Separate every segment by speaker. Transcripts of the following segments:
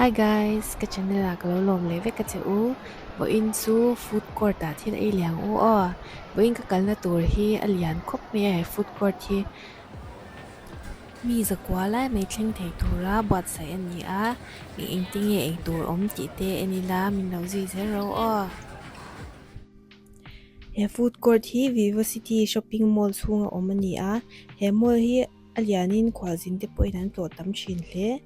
Speaker 1: Hi guys, cái channel là cái lồng lấy với cái chữ bộ in su food court à thì là liang u bộ in cái là tour hi alian khop me food court hi mi za kwa lai mai thleng thei thura bot sai ani a mi ing ting e eng tur om ti te ani la min lo zi zero he food court hi Vivocity Shopping Mall chunga om ani a he mall hi alianin khwalzin te po inan tlo tam thin hle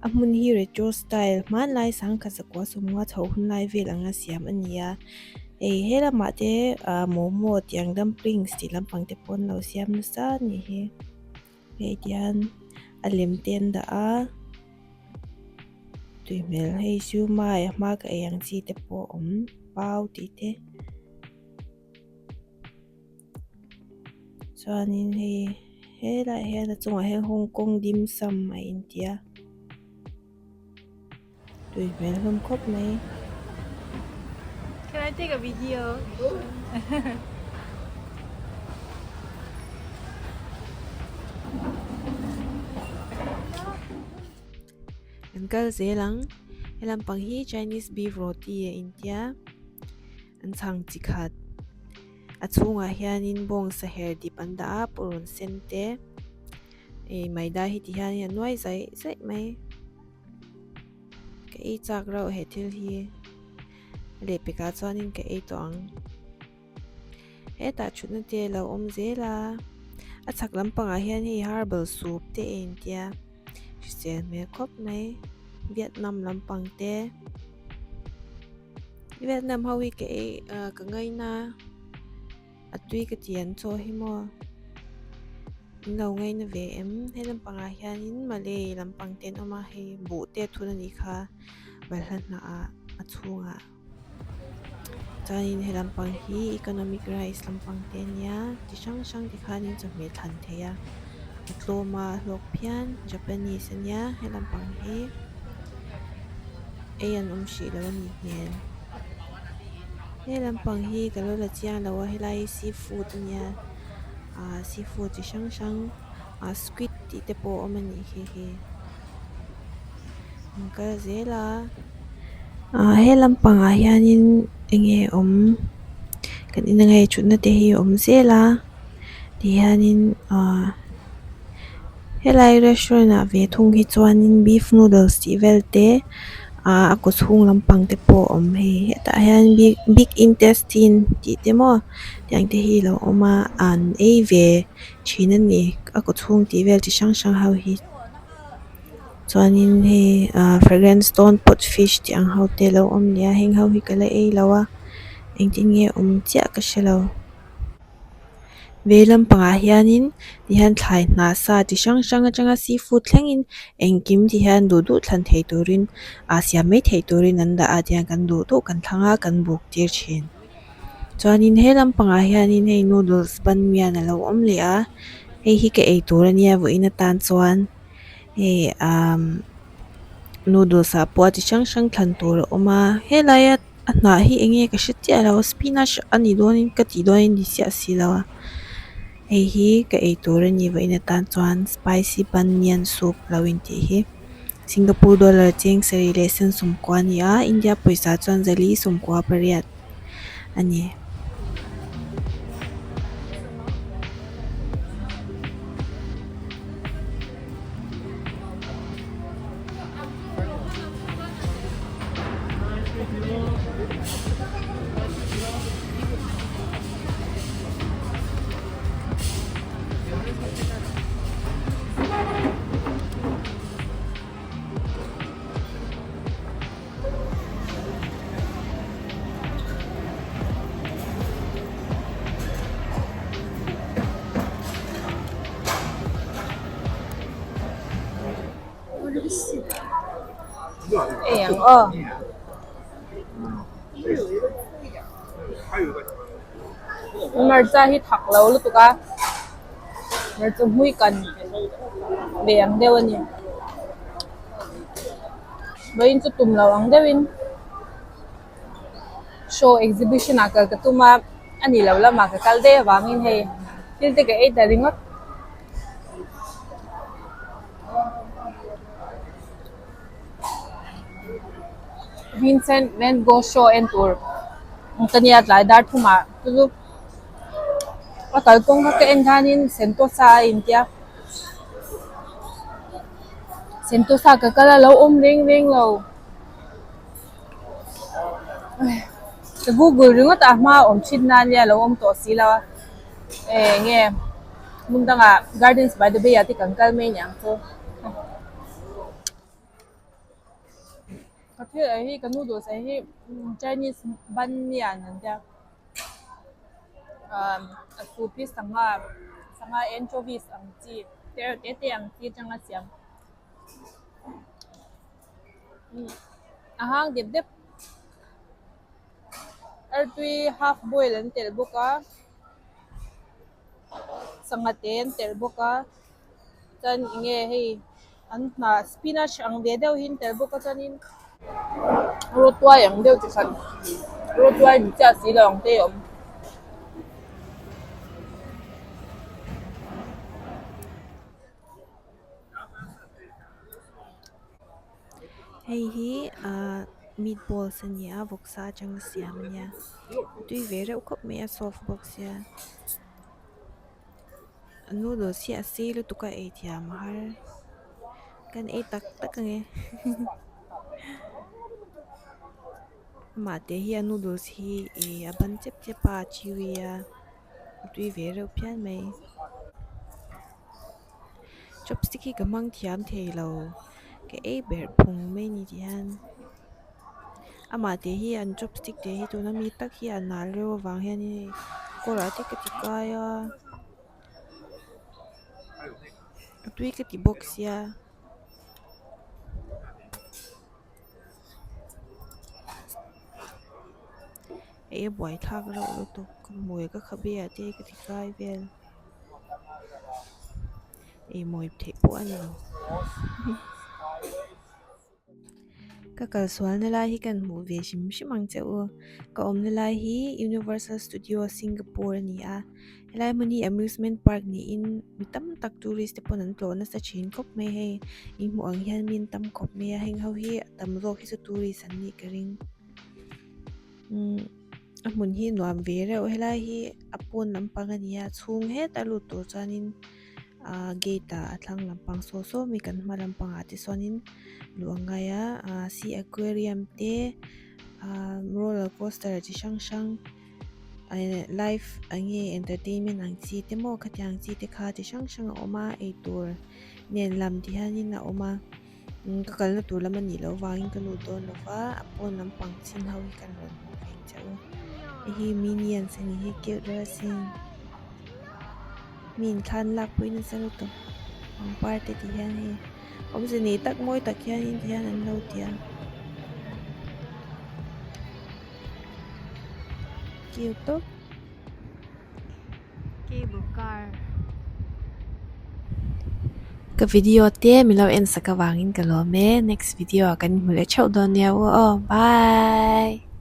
Speaker 1: amun hi retro style man lai sang kha zakwa somwa chho hun lai vel anga siam ania hela ma te momo tiang dumplings ti lampang te pon lo siam na sa ni he dian alem ten da a tuimel hei su mai ma ka yang chi te po om pau ti te chuanin hela chunga he Hong Kong dim sum a India tuimel hum khop mai.
Speaker 2: Can I take a video?
Speaker 1: Uncle zelang helam panghi Chinese beef roti e India an chang chikhat achunga hianin bong sa her di panda purun sente maida hi ti hian nuai zai mai ke ei chak ro he thil hi le peka chuanin ke ei tawng he ta chutna te lo om zela a chak lampanga hian hi herbal soup te India sel me khop mai Vietnam lampang te Vietnam hawi ke ka ngai na atui ka tian cho hi mo lo ngai na ve em he lampanga hianin Malay lampang ten oma he bu te thuna ni kha balhan na a achunga chain he lampang hi economic rice lampang ten ya ti sang ti khanin cha me than theya tlawh ma lok phian Japanese ania he lampang hi ayan shi lo ni hen he lampang hi kalo la chiang lo helai seafood nia seafood chi sang squid ti te po omani he ka zela he lampang a hianin enge kan ina ngai chutna te hi zela ti hianin helai restaurant a ve thung hi chuanin beef noodles ti velte a ko chung lampang te po he ta hian big intestine ti te mo tiang te hi lo oma an ve china ni a ko chung ti vel chi sang ho hi chuanin he fragrant stone pot fish ti ang ho te lo om nia heng ho hi kala ei lawa eng tin nge chia ka shelo velam panga hianin ti han thlai na sa ti sang atanga seafood thlengin engkim ti han du thlan thei turin asia me thei turin anda atiang kan du kan thanga kan buk tir chin chuanin helam panga hianin hei noodles ban mian alo om le a hei hi ke ei turania vo ina tan chuan hei noodles a po ti sang thlan tur oma helaya na hi enge ka shitia lo spinach ani donin ka ti donin di sia silawa hi ka ei tur ani vo ina tan chuan spicy ban mian soup lawin ti hi Singapore dollar cheng sari lesson sumkwa ni a India paisa chuan zali sumkwa pariat ani
Speaker 2: Ayan, Mercha hi thak lo lu tuka. Mercha hui kan. Beyang dewan ni. Bayin chu tum lo ang dewin. Show exhibition akal katuma ani lo la ma ka kalde wangin he. Tilte ka ei da ringot. Vincent Van Gogh show and tour tania tlai dar thuma tu akal kong ka en khanin sentosa india sentosa ka kala lo reng reng lo the google ringot ma chin na lia lo to sila nge mundanga gardens by the bay ati kankal me nyang so ka phir ai ka noodles ai Chinese ban yan ndia a food piece sanga anchovies ang chi te ang chi changa siam ahang dip dip artui half boil an tel boka sanga ten tel boka chan inge hei an na spinach ang de deuh hin tel boka chanin rotwai ang deuh chi khan rotwai ni cha si long te om
Speaker 1: hei hi meatballs ania voksa chang siam ania tui vere ukop me a soft box ya noodles hi ase lu tuka e thiam har kan e tak tak nge mate hi noodles hi e aban chep chepa chiwiya tui vere upyan mai chopstick hi kamang thiam theilo ke e ber phung mai ni dian ama te hi an chopstick te hi tuna mi tak hi an nal rewa wang hian ni kora te ka tikaya tui ka ti box ya e boy thak ro lo to moi ka khabe ate ka tikai vel e moi the po ani lo ka kal swal na lai hi kan mu ve shim shimang cheu ka om na lai hi Universal Studio Singapore ni a helai mani amusement park ni in mitam tak tourist te pon an tlo na sa chin kop me he in mu ang hian min tam kop me a heng ho hi tam ro hi su tourist an ni ka ring amun hi nuam ve re o helai hi apon lampang ania chung he talu to chanin gate athlang lampang so mi kan ma lampang ati sonin luangaya sea aquarium te roller coaster chi shang live ange entertainment ang chi te mo khatyang chi te kha chi shang oma e tur nen lam ti hanin na oma ka kal na tur lamani lo wangin ka lu don lova apon lampang chin hawi kan ron veng chau hi minions ani hi cute rasin min khan lak puin salu to ang parte ti hian hi om se ni tak moi tak hian in hian an lo tia cute to cable car ka video te milo en saka wangin ka lo me next video kan mule chau don ya wo bye